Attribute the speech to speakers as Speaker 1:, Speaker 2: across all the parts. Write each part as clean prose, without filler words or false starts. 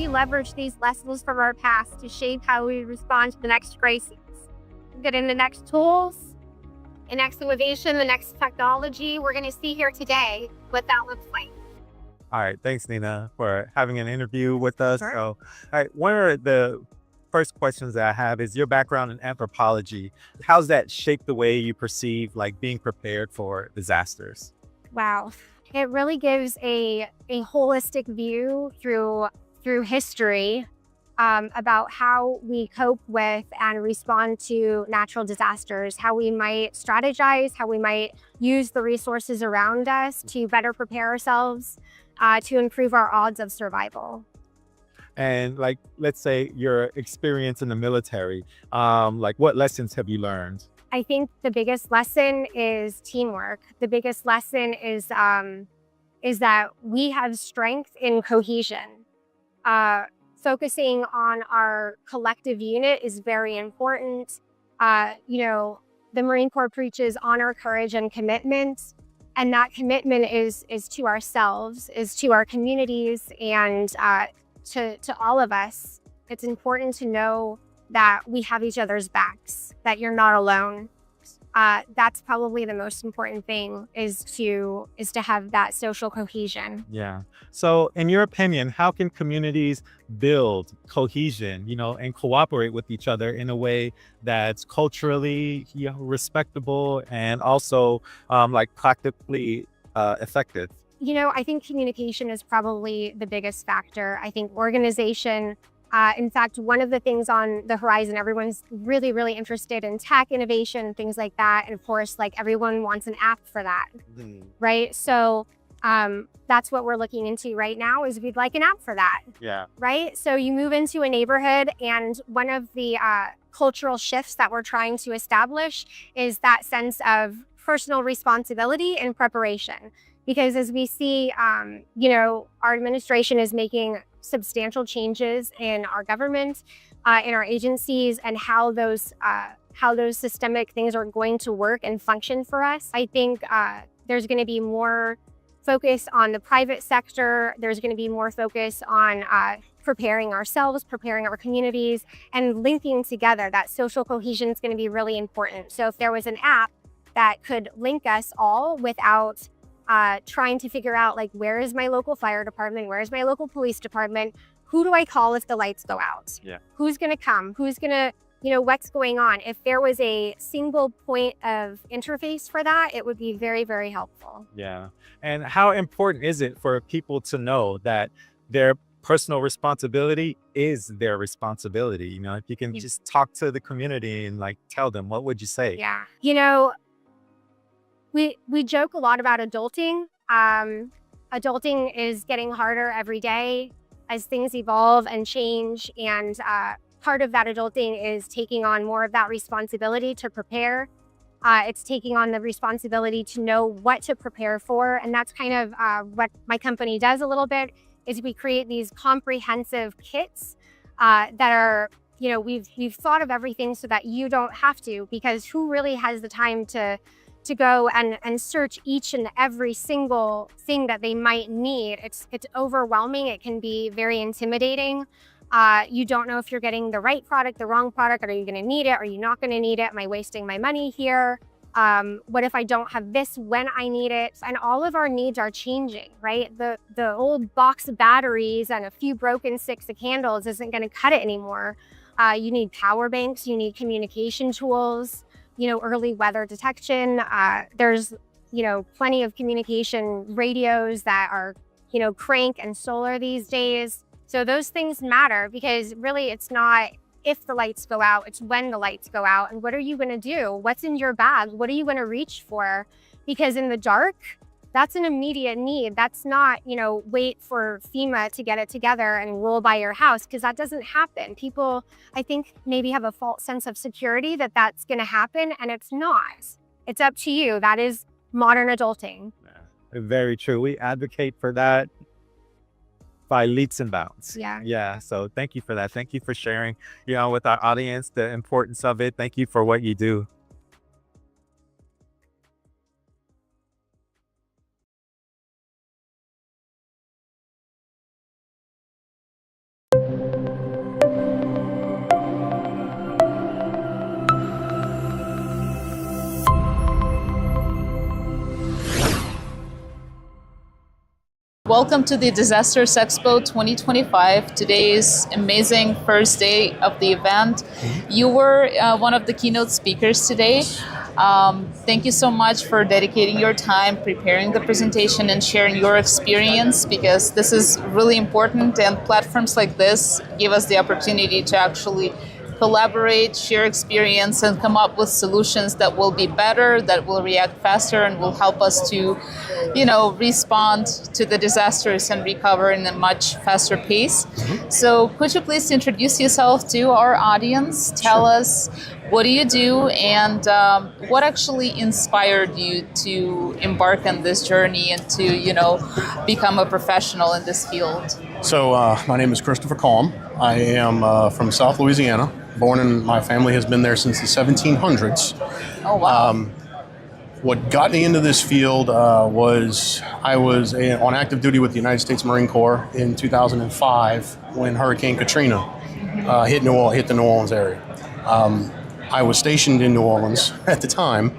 Speaker 1: we leverage these lessons from our past to shape how we respond to the next crisis? Getting the next tools, the next innovation, the next technology. We're going to see here today what that looks like.
Speaker 2: All right. Thanks, Nina, for having an interview with us.
Speaker 1: Sure.
Speaker 2: So, all right, one of the first questions that I have is your background in anthropology. How's that shaped the way you perceive like being prepared for disasters?
Speaker 1: Wow. It really gives a holistic view through history about how we cope with and respond to natural disasters, how we might strategize, how we might use the resources around us to better prepare ourselves to improve our odds of survival.
Speaker 2: And like, let's say your experience in the military, like what lessons have you learned?
Speaker 1: I think the biggest lesson is teamwork. The biggest lesson is that we have strength in cohesion. Focusing on our collective unit is very important. The Marine Corps preaches honor, courage, and commitment. And that commitment is to ourselves, is to our communities, and to all of us. It's important to know that we have each other's backs, that you're not alone. That's probably the most important thing is to have that social cohesion.
Speaker 2: Yeah. So in your opinion, how can communities build cohesion, and cooperate with each other in a way that's culturally, respectable and also like practically effective?
Speaker 1: I think communication is probably the biggest factor. I think organization, in fact, one of the things on the horizon, everyone's really, really interested in tech innovation, things like that. And of course, like everyone wants an app for that, right? So that's what we're looking into right now is we'd like an app for that.
Speaker 2: Yeah.
Speaker 1: Right? So you move into a neighborhood, and one of the cultural shifts that we're trying to establish is that sense of personal responsibility and preparation. Because as we see, our administration is making substantial changes in our government, in our agencies, and how those systemic things are going to work and function for us. I think there's going to be more focus on the private sector. There's going to be more focus on preparing ourselves, preparing our communities, and linking together. That social cohesion is going to be really important. So if there was an app that could link us all without trying to figure out, like, where is my local fire department? Where is my local police department? Who do I call if the lights go out?
Speaker 2: Yeah.
Speaker 1: Who's going to come? Who's going to, what's going on? If there was a single point of interface for that, it would be very, very helpful.
Speaker 2: Yeah. And how important is it for people to know that their personal responsibility is their responsibility? If you can just talk to the community and like tell them, what would you say?
Speaker 1: Yeah. We joke a lot about adulting. Adulting is getting harder every day as things evolve and change. And part of that adulting is taking on more of that responsibility to prepare. It's taking on the responsibility to know what to prepare for. And that's kind of what my company does a little bit, is we create these comprehensive kits that are, we've thought of everything so that you don't have to, because who really has the time to go and search each and every single thing that they might need? It's overwhelming. It can be very intimidating. You don't know if you're getting the right product, the wrong product. Are you going to need it? Are you not going to need it? Am I wasting my money here? What if I don't have this when I need it? And all of our needs are changing, right? The old box of batteries and a few broken sticks of candles isn't going to cut it anymore. You need power banks. You need communication tools. Early weather detection. There's, plenty of communication radios that are, crank and solar these days. So those things matter, because really it's not if the lights go out, it's when the lights go out. And what are you going to do? What's in your bag? What are you going to reach for? Because in the dark, that's an immediate need. That's not, wait for FEMA to get it together and roll by your house, because that doesn't happen. People, I think, maybe have a false sense of security that that's going to happen, and it's not. It's up to you. That is modern adulting.
Speaker 2: Yeah, very true. We advocate for that by leaps and bounds.
Speaker 1: Yeah.
Speaker 2: Yeah. So thank you for that. Thank you for sharing, with our audience, the importance of it. Thank you for what you do.
Speaker 3: Welcome to the Disasters Expo 2025. Today is amazing first day of the event. You were one of the keynote speakers today. Thank you so much for dedicating your time, preparing the presentation and sharing your experience, because this is really important, and platforms like this give us the opportunity to actually collaborate, share experience, and come up with solutions that will be better, that will react faster, and will help us to, respond to the disasters and recover in a much faster pace. So could you please introduce yourself to our audience? Tell us, what do you do, and what actually inspired you to embark on this journey and to, become a professional in this field?
Speaker 4: So my name is Christopher Calm. I am from South Louisiana. Born, and my family has been there since the 1700s.
Speaker 3: Oh, wow.
Speaker 4: What got me into this field was I was on active duty with the United States Marine Corps in 2005 when Hurricane Katrina hit the New Orleans area. I was stationed in New Orleans at the time,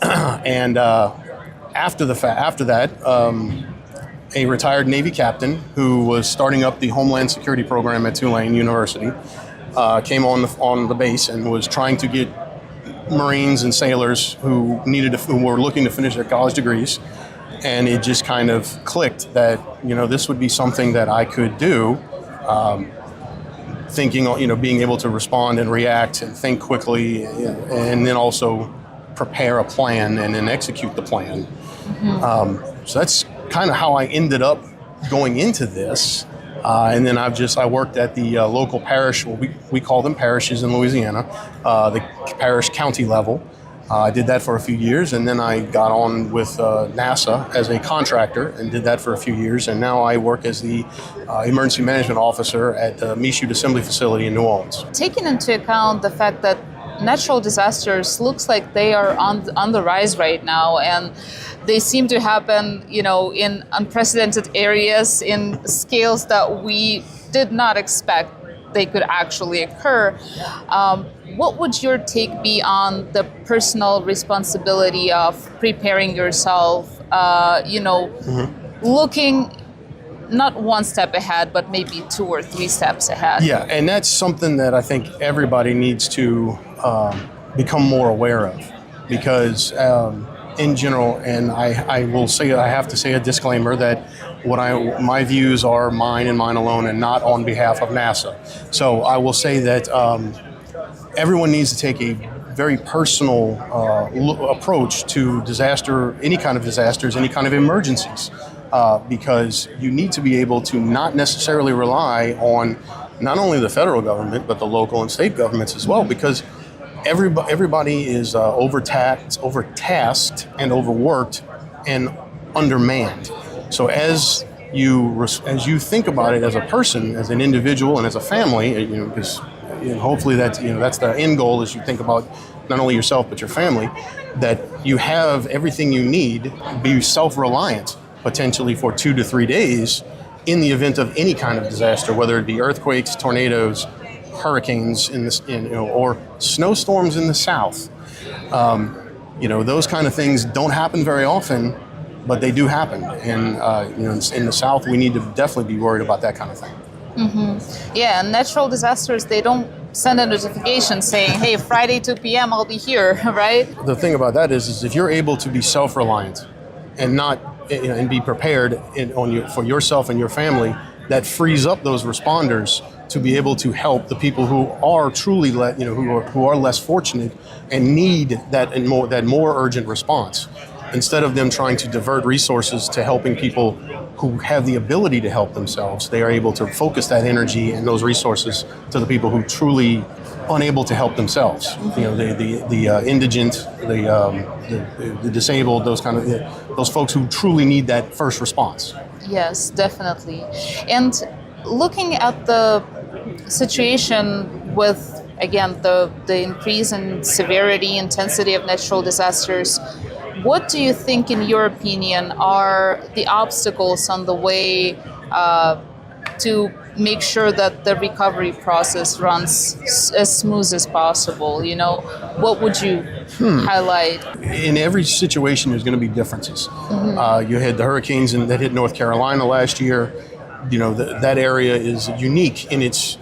Speaker 4: and after that, a retired Navy captain who was starting up the Homeland Security program at Tulane University came on the base and was trying to get Marines and sailors who were looking to finish their college degrees, and it just kind of clicked that this would be something that I could do. Thinking, being able to respond and react and think quickly, and then also prepare a plan and then execute the plan. So that's kind of how I ended up going into this. And then I worked at the local parish, we call them parishes in Louisiana, the parish county level. I did that for a few years, and then I got on with NASA as a contractor and did that for a few years. And now I work as the emergency management officer at the Michoud Assembly Facility in New Orleans.
Speaker 3: Taking into account the fact that natural disasters looks like they are on the rise right now, and they seem to happen, in unprecedented areas, in scales that we did not expect they could actually occur. What would your take be on the personal responsibility of preparing yourself, looking not one step ahead, but maybe 2 or 3 steps ahead?
Speaker 4: Yeah, and that's something that I think everybody needs to become more aware of, because in general, and I will say, I have to say a disclaimer that my views are mine and mine alone, and not on behalf of NASA. So I will say that everyone needs to take a very personal approach to any kind of disasters, any kind of emergencies, because you need to be able to not necessarily rely on not only the federal government, but the local and state governments as well, because everybody is overtasked and overworked and undermanned. So as you think about it as a person, as an individual, and as a family, because hopefully that's the end goal, is you think about not only yourself but your family, that you have everything you need, be self-reliant potentially for 2 to 3 days in the event of any kind of disaster, whether it be earthquakes, tornadoes, hurricanes or snowstorms in the south. Those kind of things don't happen very often, but they do happen. And in the south, we need to definitely be worried about that kind of thing.
Speaker 3: Yeah, and natural disasters, they don't send a notification saying, hey, Friday 2 p.m. I'll be here, right?
Speaker 4: The thing about that is if you're able to be self-reliant and not and be prepared for yourself and your family, that frees up those responders to be able to help the people who are truly who are less fortunate and need that more urgent response. Instead of them trying to divert resources to helping people who have the ability to help themselves, they are able to focus that energy and those resources to the people who truly unable to help themselves. The indigent, the disabled, those folks who truly need that first response.
Speaker 3: Yes, definitely. And looking at the situation with, again, the increase in severity, intensity of natural disasters, what do you think, in your opinion, are the obstacles on the way to make sure that the recovery process runs as smooth as possible? You know, what would you highlight?
Speaker 4: In every situation, there's going to be differences. You had the hurricanes that hit North Carolina last year. You know, that area is unique in its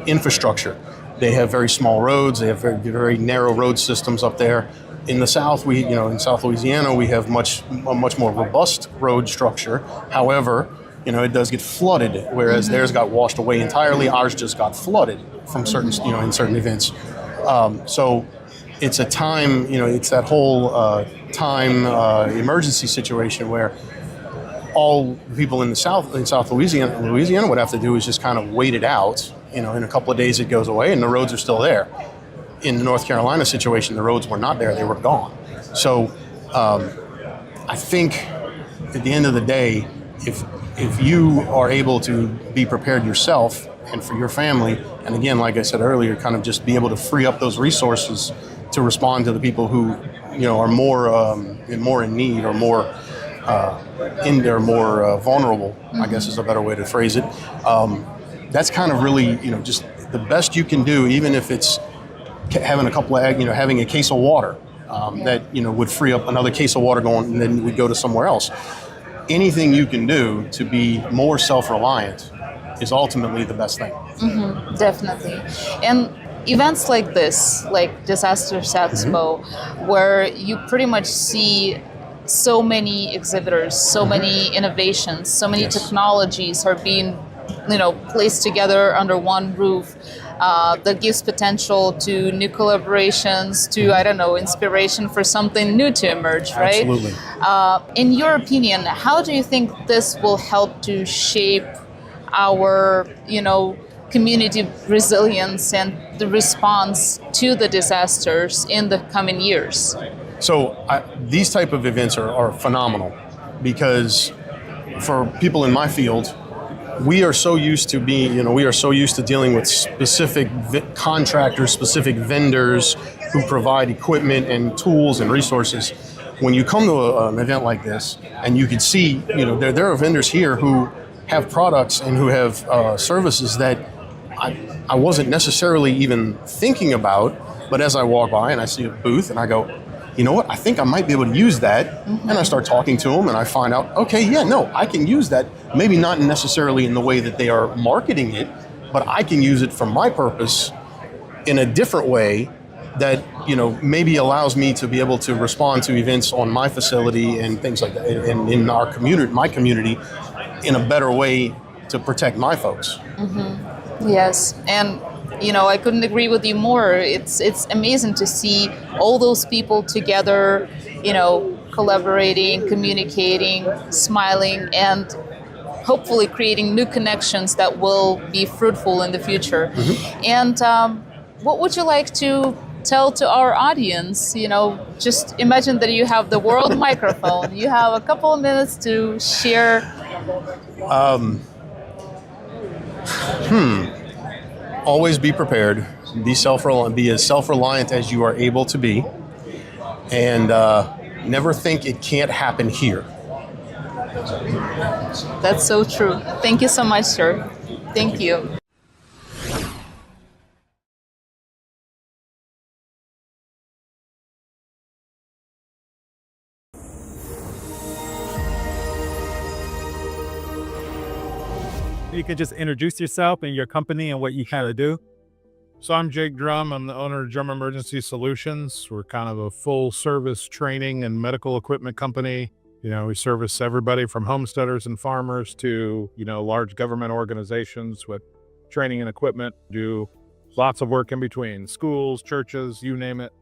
Speaker 4: infrastructure. They have very small roads. They have very narrow road systems up there. In the South, in South Louisiana, we have a much more robust road structure. However, it does get flooded, whereas theirs got washed away entirely. Ours just got flooded from certain, in certain events. So it's a time, it's that whole time emergency situation where all the people in South Louisiana would have to do is just kind of wait it out. In a couple of days it goes away and the roads are still there. In the North Carolina situation, the roads were not there, they were gone. So I think at the end of the day, if you are able to be prepared yourself and for your family, and again, like I said earlier, kind of just be able to free up those resources to respond to the people who, are more in need or more vulnerable, I guess is a better way to phrase it. That's kind of really, just the best you can do, even if it's having having a case of water that, would free up another case of water going, and then we'd go to somewhere else. Anything you can do to be more self-reliant is ultimately the best thing.
Speaker 3: Definitely. And events like this, like Disasters Expo, where you pretty much see so many exhibitors, so many innovations, so many technologies are being, placed together under one roof. That gives potential to new collaborations, to, inspiration for something new to emerge, right?
Speaker 4: Absolutely.
Speaker 3: In your opinion, how do you think this will help to shape our, community resilience and the response to the disasters in the coming years?
Speaker 4: So these type of events are phenomenal because for people in my field, we are so used to dealing with specific contractors, specific vendors who provide equipment and tools and resources. When you come to an event like this, and you can see, there are vendors here who have products and who have services that I wasn't necessarily even thinking about, but as I walk by and I see a booth and I go, you know what, I think I might be able to use that. And I start talking to them and I find out, okay, yeah, no, I can use that. Maybe not necessarily in the way that they are marketing it, but I can use it for my purpose in a different way that, maybe allows me to be able to respond to events on my facility and things like that, and in our community, my community, in a better way to protect my folks.
Speaker 3: Yes, and I couldn't agree with you more. It's amazing to see all those people together, collaborating, communicating, smiling, and hopefully creating new connections that will be fruitful in the future. And what would you like to tell to our audience? Just imagine that you have the world microphone. You have a couple of minutes to share.
Speaker 4: Always be prepared. Be self-reliant. Be as self-reliant as you are able to be, and never think it can't happen here.
Speaker 3: That's so true. Thank you so much, sir. Thank you.
Speaker 2: You can just introduce yourself and your company and what you kind of do.
Speaker 5: So I'm Jake Drum. I'm the owner of Drum Emergency Solutions. We're kind of a full service training and medical equipment company. We service everybody from homesteaders and farmers to, large government organizations with training and equipment, do lots of work in between, schools, churches, you name it.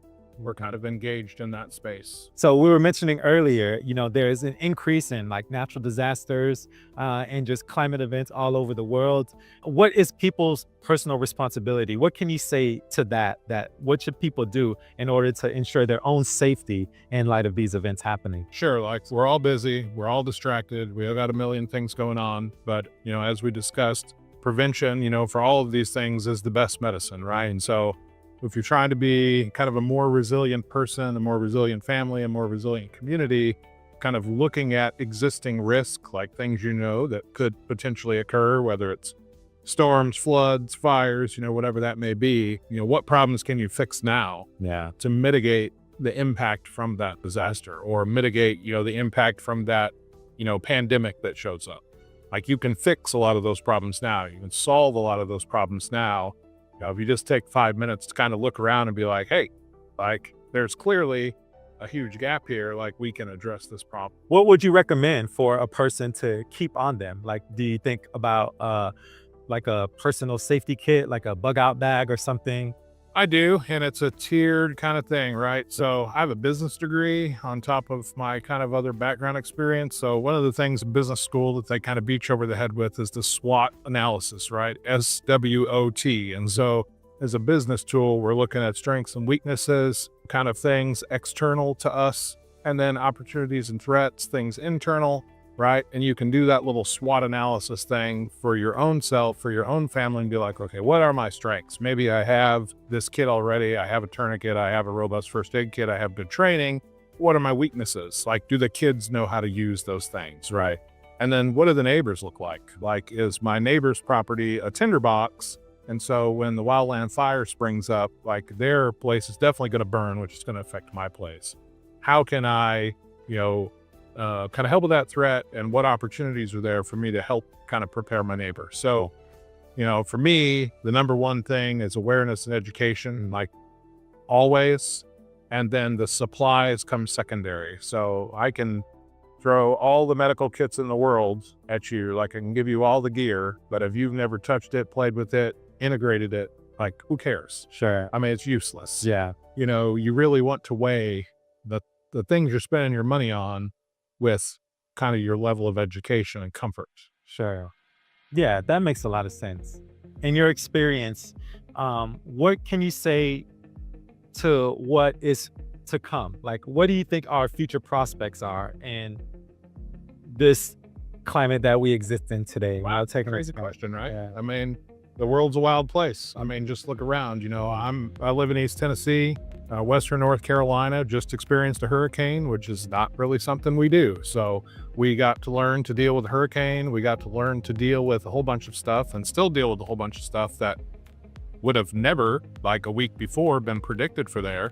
Speaker 5: We're kind of engaged in that space.
Speaker 2: So we were mentioning earlier, there is an increase in like natural disasters and just climate events all over the world. What is people's personal responsibility? What can you say to that what should people do in order to ensure their own safety in light of these events happening?
Speaker 5: Sure, like we're all busy, we're all distracted, we have got a million things going on, but as we discussed, prevention, for all of these things is the best medicine, right? And so if you're trying to be kind of a more resilient person, a more resilient family, a more resilient community, kind of looking at existing risk, like things that could potentially occur, whether it's storms, floods, fires, whatever that may be. What problems can you fix now to mitigate the impact from that disaster, or mitigate, the impact from that, pandemic that shows up? Like, you can fix a lot of those problems now. You can solve a lot of those problems now. If you just take 5 minutes to kind of look around and be like, hey, like, there's clearly a huge gap here, like, we can address this problem.
Speaker 2: What would you recommend for a person to keep on them? Like, do you think about like a personal safety kit, like a bug out bag or something?
Speaker 5: I do, and it's a tiered kind of thing, right? So I have a business degree on top of my kind of other background experience. So one of the things in business school that they kind of beat you over the head with is the SWOT analysis, right? SWOT. And so as a business tool, we're looking at strengths and weaknesses, kind of things external to us, and then opportunities and threats, things internal, right? And you can do that little SWOT analysis thing for your own self, for your own family, and be like, okay, what are my strengths? Maybe I have this kit already. I have a tourniquet. I have a robust first aid kit. I have good training. What are my weaknesses? Like, do the kids know how to use those things, right? And then what do the neighbors look like? Like, is my neighbor's property a tinderbox? And so when the wildland fire springs up, like, their place is definitely going to burn, which is going to affect my place. How can I, kind of help with that threat, and what opportunities are there for me to help kind of prepare my neighbor? So, for me, the number one thing is awareness and education, like, always. And then the supplies come secondary. So I can throw all the medical kits in the world at you. Like, I can give you all the gear, but if you've never touched it, played with it, integrated it, like, who cares?
Speaker 2: Sure.
Speaker 5: I mean, it's useless.
Speaker 2: Yeah.
Speaker 5: You really want to weigh the things you're spending your money on with kind of your level of education and comfort.
Speaker 2: Sure. Yeah, that makes a lot of sense. In your experience, what can you say to what is to come? Like, what do you think our future prospects are in this climate that we exist in today?
Speaker 5: Wow, crazy question, right? Yeah. I mean, the world's a wild place. I mean, just look around. I live in East Tennessee. Western North Carolina just experienced a hurricane, which is not really something we do. So we got to learn to deal with a hurricane. We got to learn to deal with a whole bunch of stuff, and still deal with a whole bunch of stuff that would have never, like a week before, been predicted for there.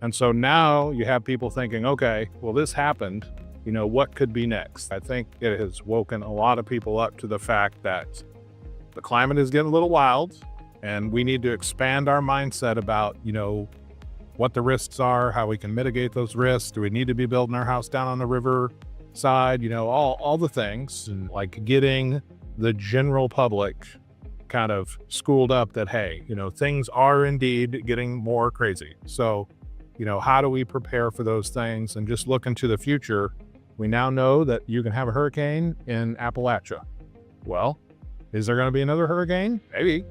Speaker 5: And so now you have people thinking, okay, well, this happened. What could be next? I think it has woken a lot of people up to the fact that the climate is getting a little wild, and we need to expand our mindset about, what the risks are, how we can mitigate those risks. Do we need to be building our house down on the river side? All the things, and like getting the general public kind of schooled up that, hey, things are indeed getting more crazy. So, how do we prepare for those things and just look into the future? We now know that you can have a hurricane in Appalachia. Well, is there going to be another hurricane? Maybe.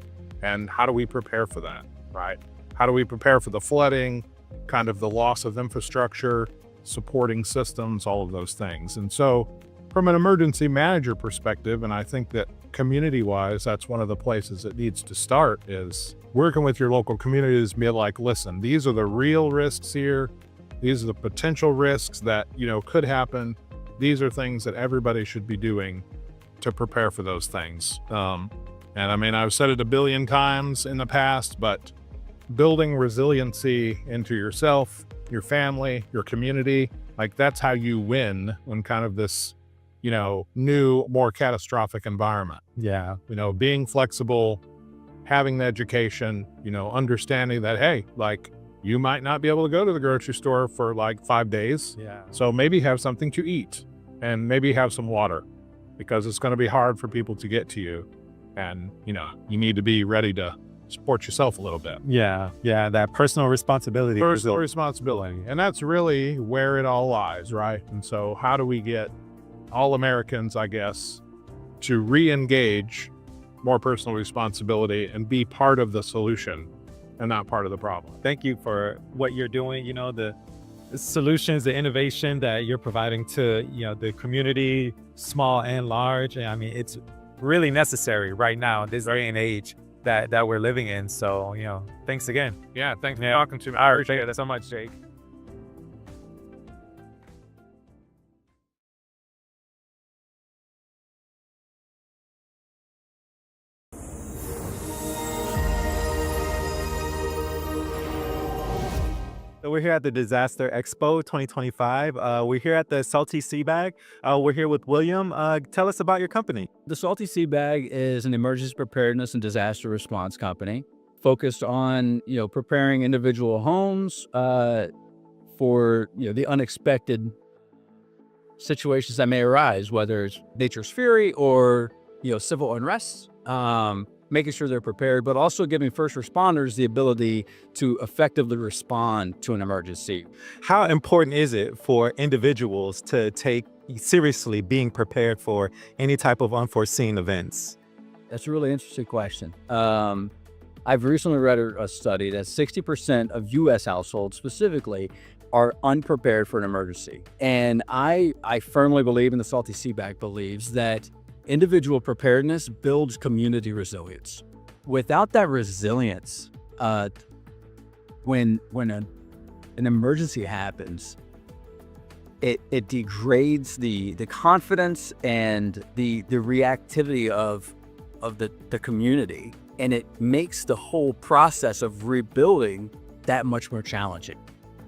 Speaker 5: And how do we prepare for that, right? How do we prepare for the flooding, kind of the loss of infrastructure, supporting systems, all of those things? And so from an emergency manager perspective, and I think that community-wise, that's one of the places it needs to start, is working with your local communities, be like, listen, these are the real risks here. These are the potential risks that, could happen. These are things that everybody should be doing to prepare for those things. And I mean, I've said it a billion times in the past, but building resiliency into yourself, your family, your community, like, that's how you win when kind of this, new, more catastrophic environment.
Speaker 2: Yeah.
Speaker 5: Being flexible, having the education, understanding that, hey, like, you might not be able to go to the grocery store for like 5 days.
Speaker 2: Yeah.
Speaker 5: So maybe have something to eat, and maybe have some water, because it's going to be hard for people to get to you. And, you need to be ready to support yourself a little bit.
Speaker 2: Yeah. That personal responsibility.
Speaker 5: Personal responsibility. And that's really where it all lies, right? And so how do we get all Americans, I guess, to re-engage more personal responsibility and be part of the solution and not part of the problem?
Speaker 2: Thank you for what you're doing. The solutions, the innovation that you're providing to, the community, small and large. And I mean, it's really necessary right now, this day and age that we're living in. So, thanks again.
Speaker 5: Yeah, thanks for talking to me.
Speaker 2: I appreciate it so much, Jake. So we're here at the Disaster Expo 2025. We're here at the Salty Sea Bag. We're here with William. Tell us about your company.
Speaker 6: The Salty Sea Bag is an emergency preparedness and disaster response company focused on, preparing individual homes for, the unexpected situations that may arise, whether it's nature's fury or, civil unrest. Making sure they're prepared, but also giving first responders the ability to effectively respond to an emergency.
Speaker 2: How important is it for individuals to take seriously being prepared for any type of unforeseen events?
Speaker 6: That's a really interesting question. I've recently read a study that 60% of U.S. households specifically are unprepared for an emergency. And I firmly believe, and the Salty Sea Bag believes, that individual preparedness builds community resilience. Without that resilience, when an emergency happens, it degrades the confidence and the reactivity of the community, and it makes the whole process of rebuilding that much more challenging.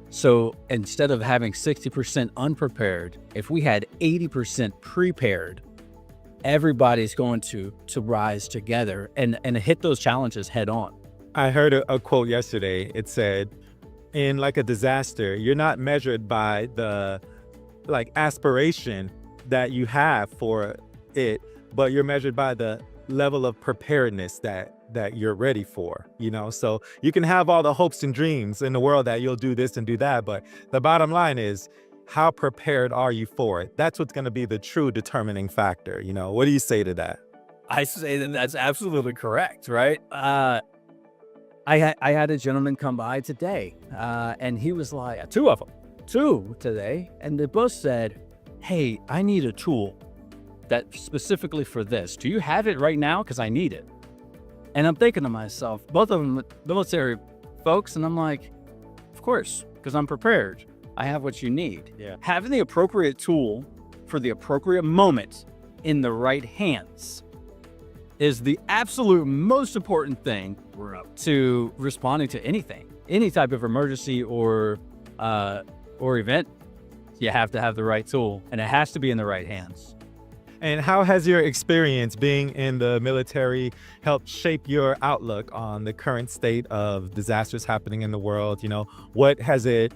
Speaker 6: So instead of having 60% unprepared, if we had 80% prepared, everybody's going to rise together and hit those challenges head on.
Speaker 2: I heard a quote yesterday. It said, in like a disaster, you're not measured by the aspiration that you have for it, but you're measured by the level of preparedness that you're ready for, So you can have all the hopes and dreams in the world that you'll do this and do that, but the bottom line is, how prepared are you for it? That's what's going to be the true determining factor. What do you say to that?
Speaker 6: I say that that's absolutely correct, right? I had a gentleman come by today, and he was like, two today, and they both said, "Hey, I need a tool that's specifically for this. Do you have it right now? Because I need it." And I'm thinking to myself, both of them military folks, and I'm like, of course, because I'm prepared. I have what you need.
Speaker 2: Yeah.
Speaker 6: Having the appropriate tool for the appropriate moment in the right hands is the absolute most important thing to responding to anything, any type of emergency or event. You have to have the right tool, and it has to be in the right hands.
Speaker 2: And how has your experience being in the military helped shape your outlook on the current state of disasters happening in the world? What has it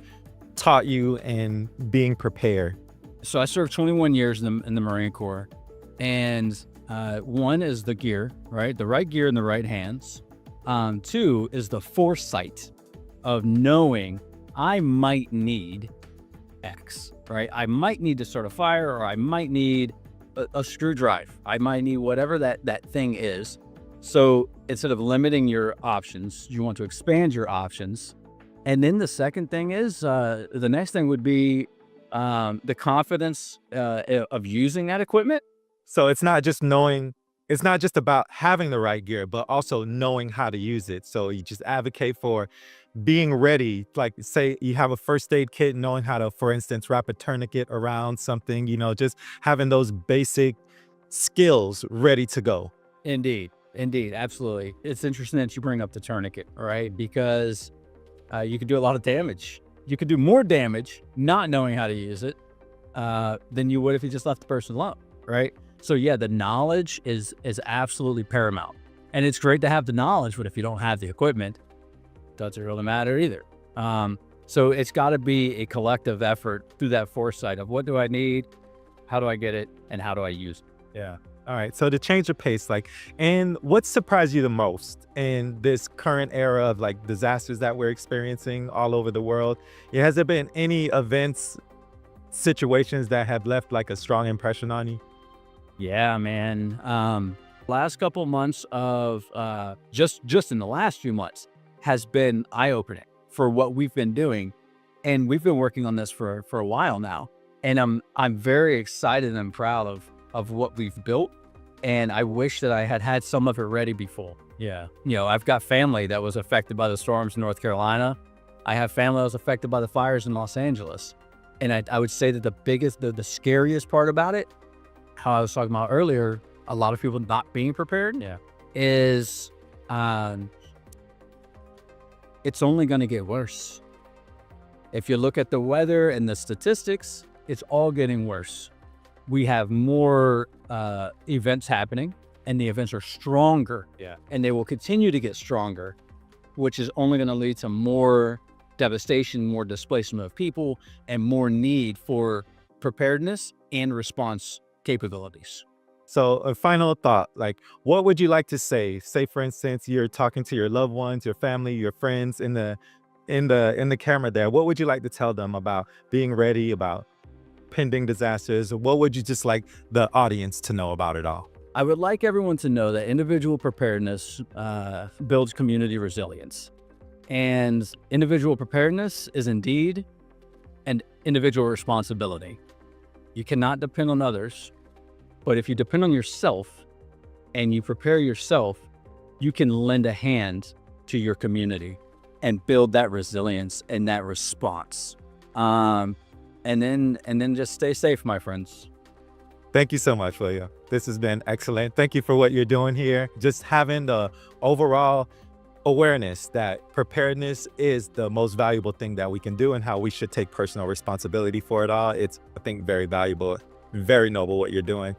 Speaker 2: taught you in being prepared?
Speaker 6: So I served 21 years in the Marine Corps, and one is the gear, right? The right gear in the right hands. Two is the foresight of knowing I might need X, right? I might need to start a fire, or I might need a screwdriver. I might need whatever that thing is. So instead of limiting your options, you want to expand your options. And then the second thing is, the next thing would be the confidence of using that equipment.
Speaker 2: So it's not just about having the right gear, but also knowing how to use it. So you just advocate for being ready, like say you have a first aid kit, knowing how to, for instance, wrap a tourniquet around something, just having those basic skills ready to go.
Speaker 6: Indeed, absolutely. It's interesting that you bring up the tourniquet, right? Because you could do a lot of damage. You could do more damage not knowing how to use it than you would if you just left the person alone, right? So yeah, the knowledge is absolutely paramount. And it's great to have the knowledge, but if you don't have the equipment, doesn't really matter either. So it's got to be a collective effort through that foresight of what do I need, how do I get it, and how do I use it?
Speaker 2: Yeah. All right. So to change the pace, and what surprised you the most in this current era of disasters that we're experiencing all over the world? Has there been any events, situations that have left a strong impression on you?
Speaker 6: Yeah, man. Last couple months of just in the last few months has been eye-opening for what we've been doing, and we've been working on this for a while now. And I'm very excited and proud of what we've built, and I wish that I had some of it ready before.
Speaker 2: Yeah.
Speaker 6: I've got family that was affected by the storms in North Carolina. I have family that was affected by the fires in Los Angeles. And I would say that the scariest part about it, how I was talking about earlier, a lot of people not being prepared, is it's only going to get worse. If you look at the weather and the statistics, it's all getting worse. We have more events happening, and the events are stronger.
Speaker 2: Yeah.
Speaker 6: And they will continue to get stronger, which is only going to lead to more devastation, more displacement of people, and more need for preparedness and response capabilities.
Speaker 2: So a final thought, like, what would you like to say? Say, for instance, you're talking to your loved ones, your family, your friends in the camera there. What would you like to tell them about being ready, about pending disasters? What would you just like the audience to know about it all?
Speaker 6: I would like everyone to know that individual preparedness builds community resilience. And individual preparedness is indeed an individual responsibility. You cannot depend on others, but if you depend on yourself and you prepare yourself, you can lend a hand to your community and build that resilience and that response. And then just stay safe, my friends.
Speaker 2: Thank you so much, William. This has been excellent. Thank you for what you're doing here. Just having the overall awareness that preparedness is the most valuable thing that we can do and how we should take personal responsibility for it all. It's, I think, very valuable, very noble what you're doing.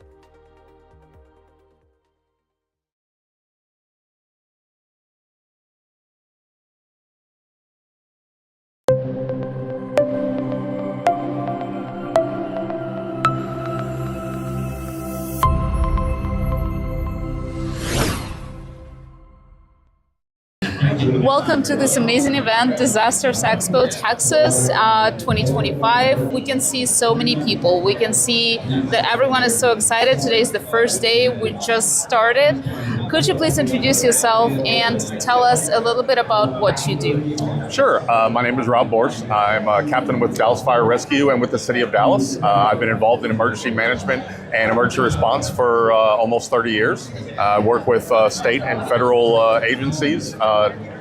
Speaker 3: Welcome to this amazing event, Disasters Expo Texas 2025. We can see so many people. We can see that everyone is so excited. Today is the first day. We just started. Could you please introduce yourself and tell us a little bit about what you do?
Speaker 7: Sure. My name is Rob Borsch. I'm a captain with Dallas Fire Rescue and with the City of Dallas. I've been involved in emergency management and emergency response for almost 30 years. I work with state and federal agencies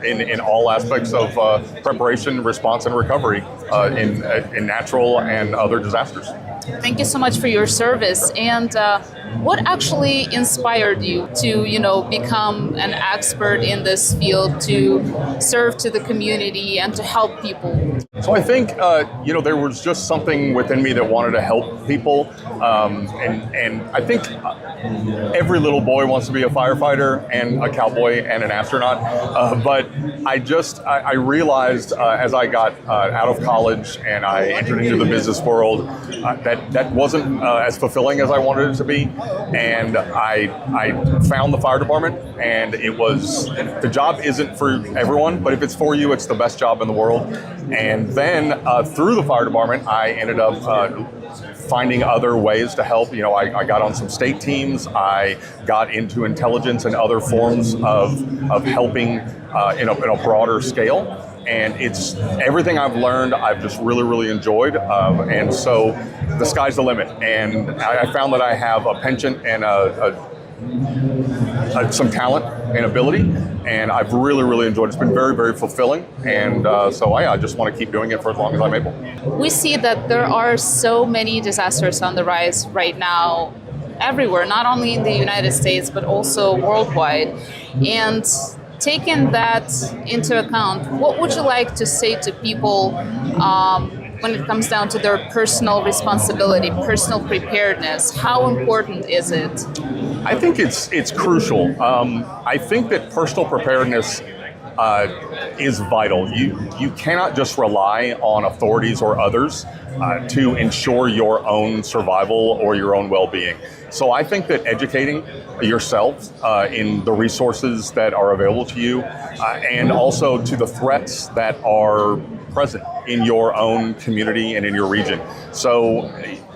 Speaker 7: in all aspects of preparation, response, and recovery in natural and other disasters.
Speaker 3: Thank you so much for your service. And what actually inspired you to, become an expert in this field, to serve to the community and to help people?
Speaker 7: So I think, there was just something within me that wanted to help people. And I think every little boy wants to be a firefighter and a cowboy and an astronaut. But I realized as I got out of college and I entered into the business world, that wasn't as fulfilling as I wanted it to be. And I found the fire department, and the job isn't for everyone, but if it's for you, it's the best job in the world. And then through the fire department, I ended up finding other ways to help. I got on some state teams. I got into intelligence and other forms of helping in a broader scale. And it's everything I've learned, I've just really, really enjoyed. And so the sky's the limit. And I found that I have a penchant and some talent and ability. And I've really, really enjoyed it. It's been very, very fulfilling. And so I just want to keep doing it for as long as I'm able.
Speaker 3: We see that there are so many disasters on the rise right now, everywhere, not only in the United States, but also worldwide. And taking that into account, what would you like to say to people when it comes down to their personal responsibility, personal preparedness? How important is it?
Speaker 7: I think it's crucial. I think that personal preparedness is vital. You cannot just rely on authorities or others to ensure your own survival or your own well-being. So I think that educating yourself in the resources that are available to you and also to the threats that are present in your own community and in your region. So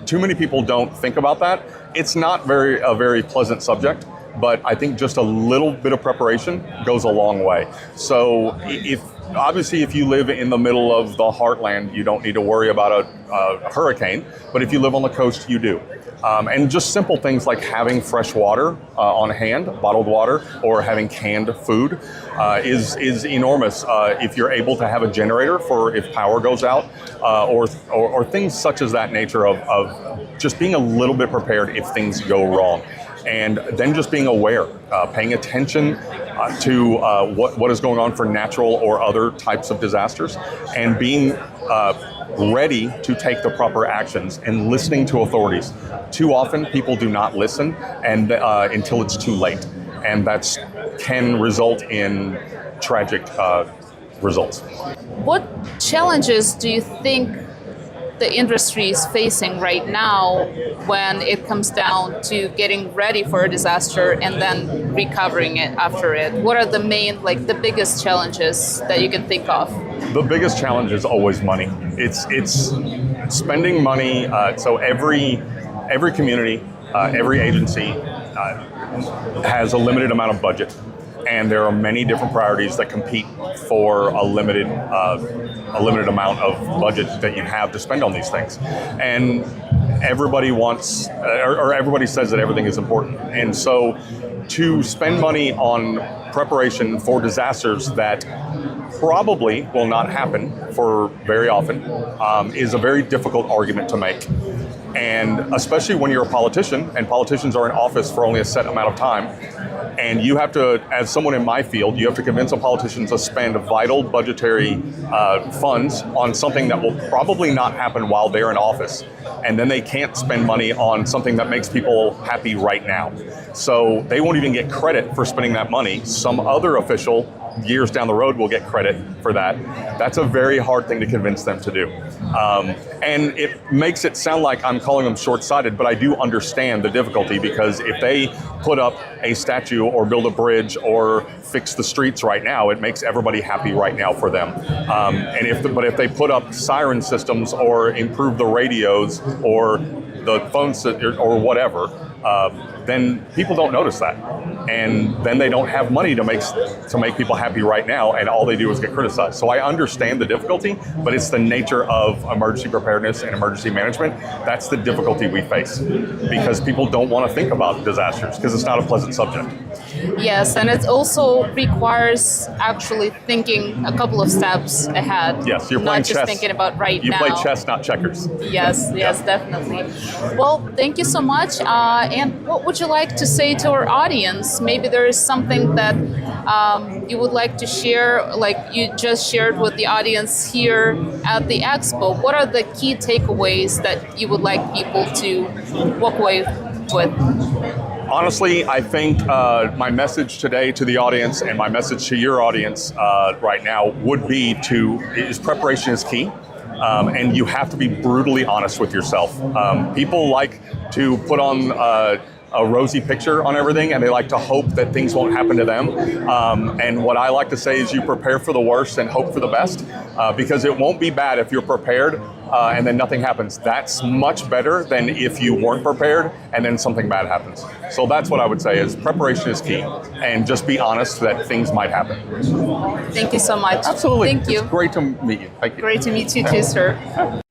Speaker 7: too many people don't think about that. It's not a very pleasant subject, but I think just a little bit of preparation goes a long way. So if you live in the middle of the heartland, you don't need to worry about a hurricane, but if you live on the coast, you do. And just simple things like having fresh water on hand, bottled water, or having canned food is enormous. If you're able to have a generator for if power goes out, or things such as that nature of just being a little bit prepared if things go wrong. And then just being aware, paying attention to what is going on for natural or other types of disasters, and being ready to take the proper actions and listening to authorities. Too often people do not listen and until it's too late, and that can result in tragic results.
Speaker 3: What challenges do you think the industry is facing right now when it comes down to getting ready for a disaster and then recovering it after it? What are the main, like the biggest challenges that you can think of?
Speaker 7: The biggest challenge is always money. It's spending money. So every community, every agency has a limited amount of budget, and there are many different priorities that compete for a limited amount of budget that you have to spend on these things. And everybody wants, or everybody says that everything is important. And so to spend money on preparation for disasters that probably will not happen for very often is a very difficult argument to make. And especially when you're a politician, and politicians are in office for only a set amount of time, and you have to, as someone in my field, you have to convince a politician to spend vital budgetary funds on something that will probably not happen while they're in office. And then they can't spend money on something that makes people happy right now. So they won't even get credit for spending that money. Some other official years down the road will get credit for that. That's a very hard thing to convince them to do. And it makes it sound like I'm calling them short-sighted, but I do understand the difficulty, because if they put up a statue or build a bridge or fix the streets right now, it makes everybody happy right now for them. And if they put up siren systems or improve the radios or the phones or whatever, then people don't notice that, and then they don't have money to make people happy right now, and all they do is get criticized. So I understand the difficulty, but it's the nature of emergency preparedness and emergency management. That's the difficulty we face, because people don't want to think about disasters because it's not a pleasant subject.
Speaker 3: Yes, and it also requires actually thinking a couple of steps ahead.
Speaker 7: Yes, you're playing
Speaker 3: not just
Speaker 7: chess.
Speaker 3: Thinking about right
Speaker 7: you
Speaker 3: now.
Speaker 7: play chess, not checkers.
Speaker 3: Yes, definitely. Well, thank you so much. And what would you like to say to our audience? Maybe there is something that you would like to share, like you just shared with the audience here at the expo. What are the key takeaways that you would like people to walk away with?
Speaker 7: Honestly, I think my message today to the audience, and my message to your audience right now, would be preparation is key. And you have to be brutally honest with yourself. People like to put on a rosy picture on everything, and they like to hope that things won't happen to them. And what I like to say is you prepare for the worst and hope for the best, because it won't be bad if you're prepared and then nothing happens. That's much better than if you weren't prepared and then something bad happens. So that's what I would say, is preparation is key, and just be honest that things might happen.
Speaker 3: Thank you so much.
Speaker 7: Absolutely.
Speaker 3: Thank you.
Speaker 7: It's great to meet you. Thank you.
Speaker 3: Great to meet you too, sir.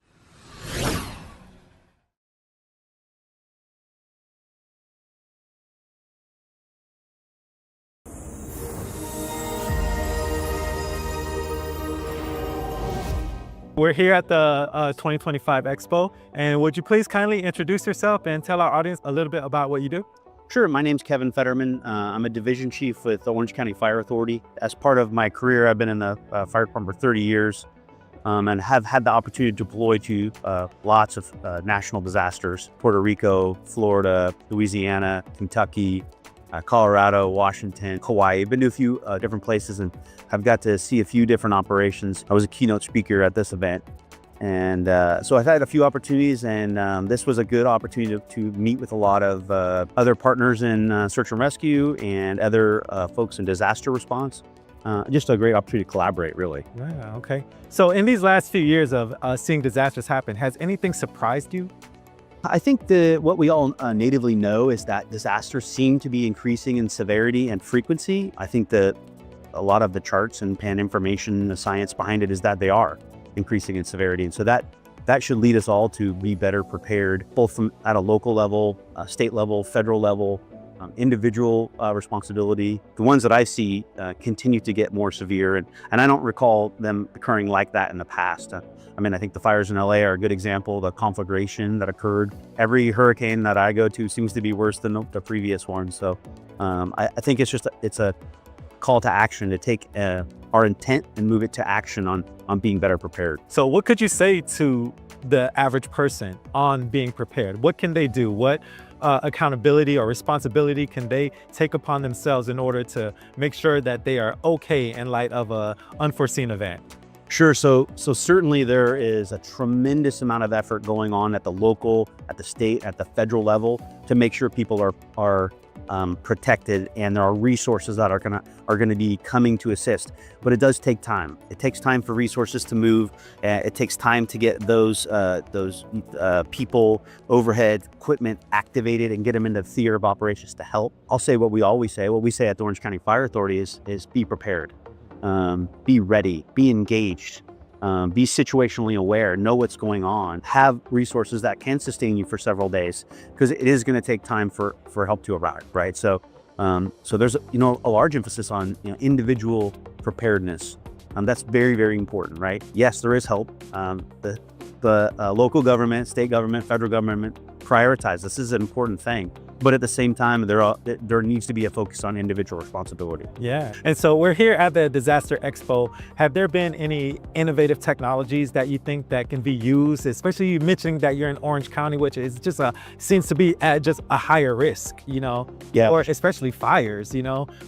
Speaker 2: We're here at the 2025 Expo, and would you please kindly introduce yourself and tell our audience a little bit about what you do?
Speaker 8: Sure. My name's Kevin Fetterman. I'm a division chief with the Orange County Fire Authority. As part of my career, I've been in the fire department for 30 years and have had the opportunity to deploy to lots of national disasters: Puerto Rico, Florida, Louisiana, Kentucky, Colorado, Washington, Hawaii. I've been to a few different places and have got to see a few different operations. I was a keynote speaker at this event. And so I've had a few opportunities, and this was a good opportunity to meet with a lot of other partners in search and rescue and other folks in disaster response. Just a great opportunity to collaborate, really.
Speaker 2: Yeah, okay. So in these last few years of seeing disasters happen, has anything surprised you?
Speaker 8: I think what we all natively know is that disasters seem to be increasing in severity and frequency. I think that a lot of the charts and information, the science behind it, is that they are increasing in severity. And so that should lead us all to be better prepared, both at a local level, state level, federal level, individual responsibility. The ones that I see continue to get more severe, and I don't recall them occurring like that in the past. I mean, I think the fires in LA are a good example. The conflagration that occurred. Every hurricane that I go to seems to be worse than the previous one. So I think it's a call to action to take our intent and move it to action on being better prepared.
Speaker 2: So what could you say to the average person on being prepared? What can they do? What accountability or responsibility can they take upon themselves in order to make sure that they are okay in light of an unforeseen event?
Speaker 8: Sure. So certainly there is a tremendous amount of effort going on at the local, at the state, at the federal level to make sure people are protected, and there are resources that are gonna be coming to assist. But it does take time. It takes time for resources to move. It takes time to get those people, overhead, equipment activated and get them into theater of operations to help. I'll say what we always say. What we say at the Orange County Fire Authority is be prepared. Be ready, be engaged, be situationally aware, know what's going on, have resources that can sustain you for several days, because it is going to take time for help to arrive, right? So there's a large emphasis on individual preparedness. That's very, very important, right? Yes, there is help. The local government, state government, federal government prioritize. This is an important thing. But at the same time, there needs to be a focus on individual responsibility.
Speaker 2: Yeah. And so we're here at the Disaster Expo. Have there been any innovative technologies that you think that can be used, especially you mentioning that you're in Orange County, which is just seems to be at just a higher risk,
Speaker 8: Yeah.
Speaker 2: or especially fires,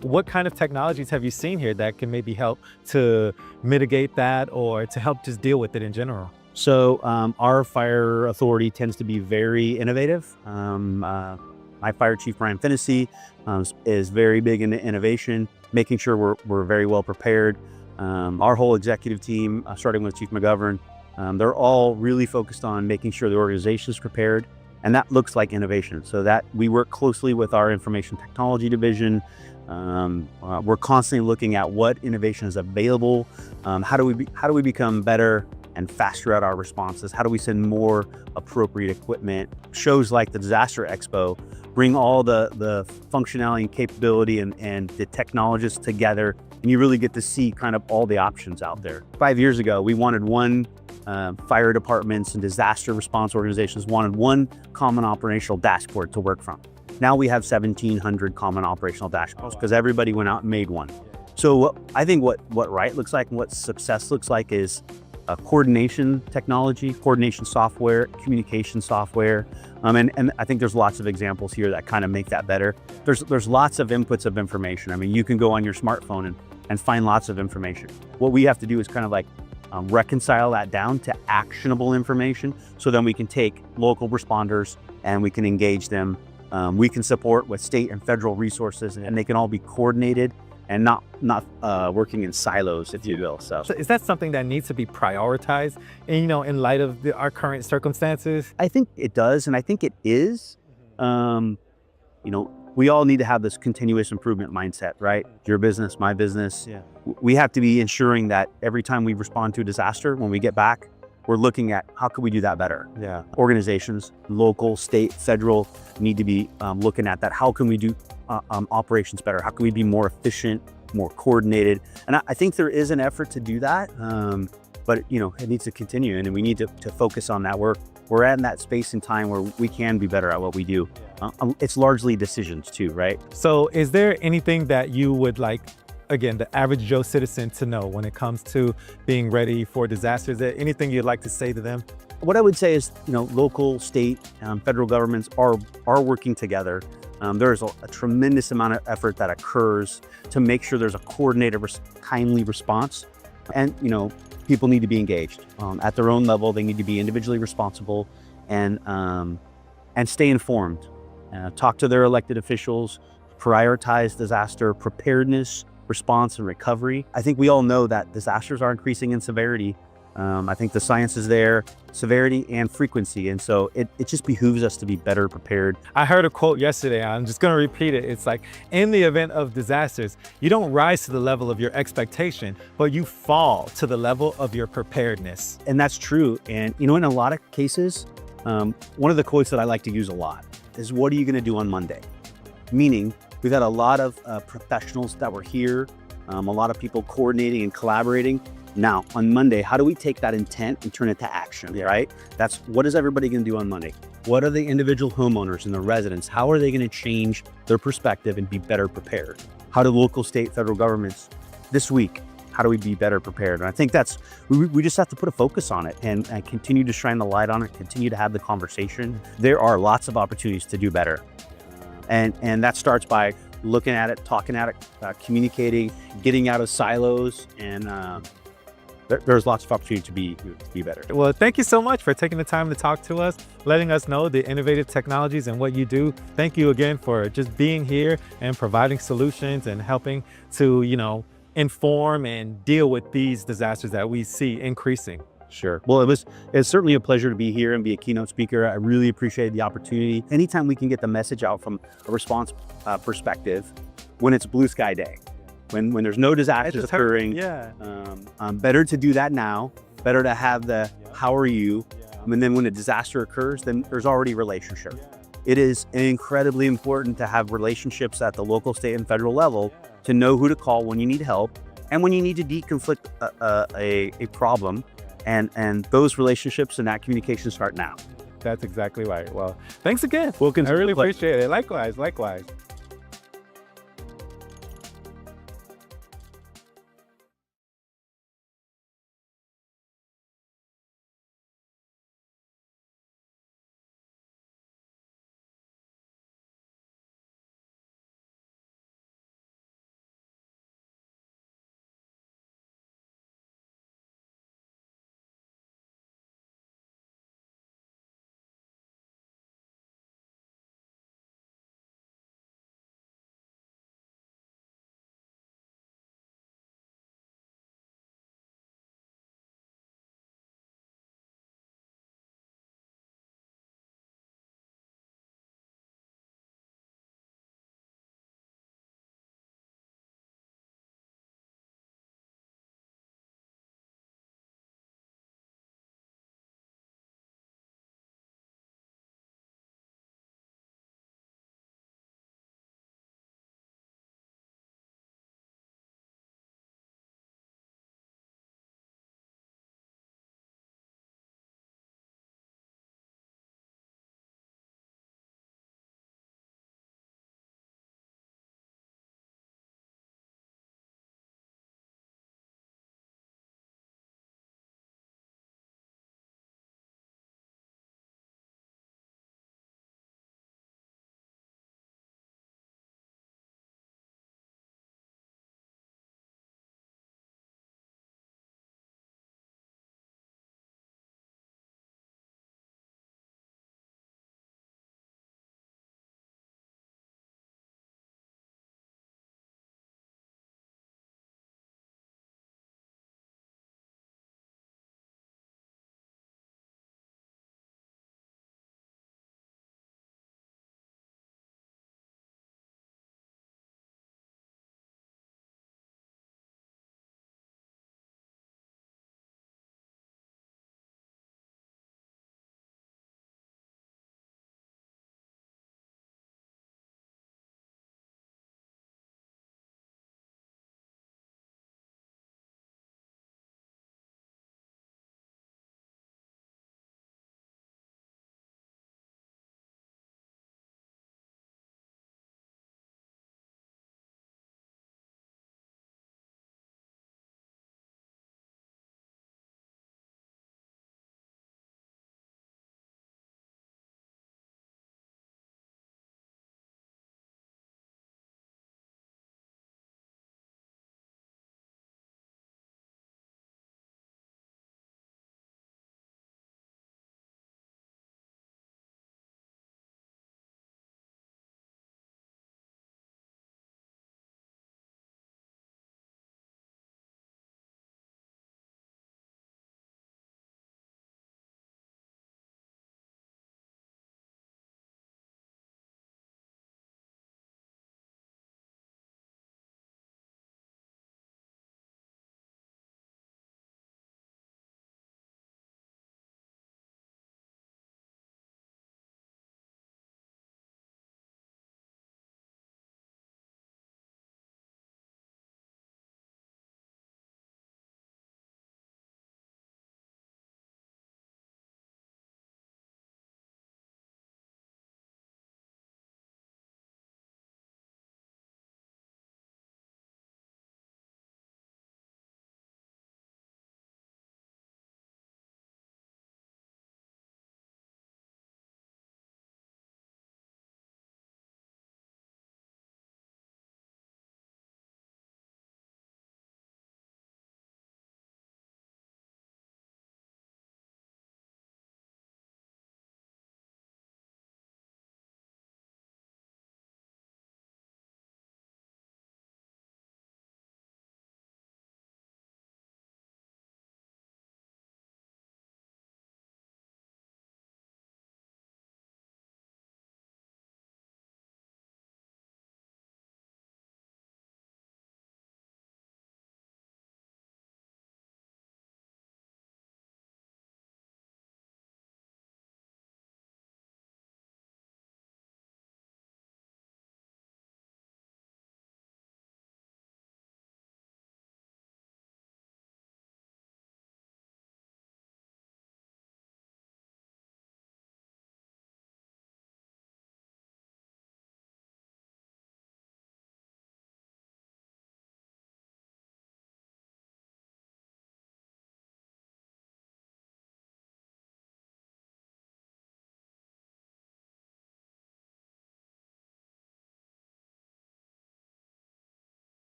Speaker 2: What kind of technologies have you seen here that can maybe help to mitigate that or to help just deal with it in general?
Speaker 8: So our fire authority tends to be very innovative. My fire chief, Brian Finnessy, is very big into innovation, making sure we're very well prepared. Our whole executive team, starting with Chief McGovern, they're all really focused on making sure the organization is prepared, and that looks like innovation. So that we work closely with our information technology division. We're constantly looking at what innovation is available. How do we become better and faster at our responses? How do we send more appropriate equipment? Shows like the Disaster Expo bring all the functionality and capability and the technologists together, and you really get to see kind of all the options out there. 5 years ago, we wanted fire departments and disaster response organizations wanted one common operational dashboard to work from. Now we have 1,700 common operational dashboards because everybody went out and made one. So I think what right looks like and what success looks like is coordination technology, coordination software, communication software. And I think there's lots of examples here that kind of make that better. There's lots of inputs of information. I mean, you can go on your smartphone and find lots of information. What we have to do is kind of like reconcile that down to actionable information, so then we can take local responders and we can engage them. We can support with state and federal resources, and they can all be coordinated and not working in silos, if you will. So
Speaker 2: is that something that needs to be prioritized, in light of our current circumstances?
Speaker 8: I think it does, and I think it is. We all need to have this continuous improvement mindset, right? Your business, my business.
Speaker 2: Yeah.
Speaker 8: We have to be ensuring that every time we respond to a disaster, when we get back, we're looking at how can we do that better.
Speaker 2: Yeah.
Speaker 8: Organizations, local, state, federal, need to be looking at that. How can we do operations better? How can we be more efficient, more coordinated? And I think there is an effort to do that, but it needs to continue, and we need to focus on that. We're at that space and time where we can be better at what we do. It's largely decisions too, right?
Speaker 2: So is there anything that you would like, again, the average Joe citizen to know when it comes to being ready for disasters? Is there anything you'd like to say to them?
Speaker 8: What I would say is, local, state, federal governments are working together. There's a tremendous amount of effort that occurs to make sure there's a coordinated, timely response. And, people need to be engaged. At their own level, they need to be individually responsible and stay informed. Talk to their elected officials, prioritize disaster preparedness, response, and recovery. I think we all know that disasters are increasing in severity. I think the science is there, severity and frequency. And so it just behooves us to be better prepared.
Speaker 2: I heard a quote yesterday, I'm just going to repeat it. It's like, in the event of disasters, you don't rise to the level of your expectation, but you fall to the level of your preparedness.
Speaker 8: And that's true. And, in a lot of cases, one of the quotes that I like to use a lot is, what are you going to do on Monday? Meaning, we've had a lot of professionals that were here, a lot of people coordinating and collaborating. Now, on Monday, how do we take that intent and turn it to action, right? That's what is everybody going to do on Monday? What are the individual homeowners and the residents? How are they going to change their perspective and be better prepared? how do local, state, federal governments this week, how do we be better prepared? And I think that's, we just have to put a focus on it and continue to shine the light on it, continue to have the conversation. There are lots of opportunities to do better. And that starts by looking at it, talking at it, communicating, getting out of silos, and there's lots of opportunity to be better.
Speaker 2: Well, thank you so much for taking the time to talk to us, letting us know the innovative technologies and what you do. Thank you again for just being here and providing solutions and helping to, inform and deal with these disasters that we see increasing.
Speaker 8: Sure. Well, it's certainly a pleasure to be here and be a keynote speaker. I really appreciate the opportunity. Anytime we can get the message out from a response perspective, when it's blue sky day, when there's no disasters occurring, better to do that now, better to have the how are you, and then when a disaster occurs, then there's already relationship. It is incredibly important to have relationships at the local, state, and federal level to know who to call when you need help and when you need to deconflict a problem. And those relationships and that communication start now.
Speaker 2: That's exactly right. Well, thanks again.
Speaker 8: We'll
Speaker 2: I really appreciate it. Likewise.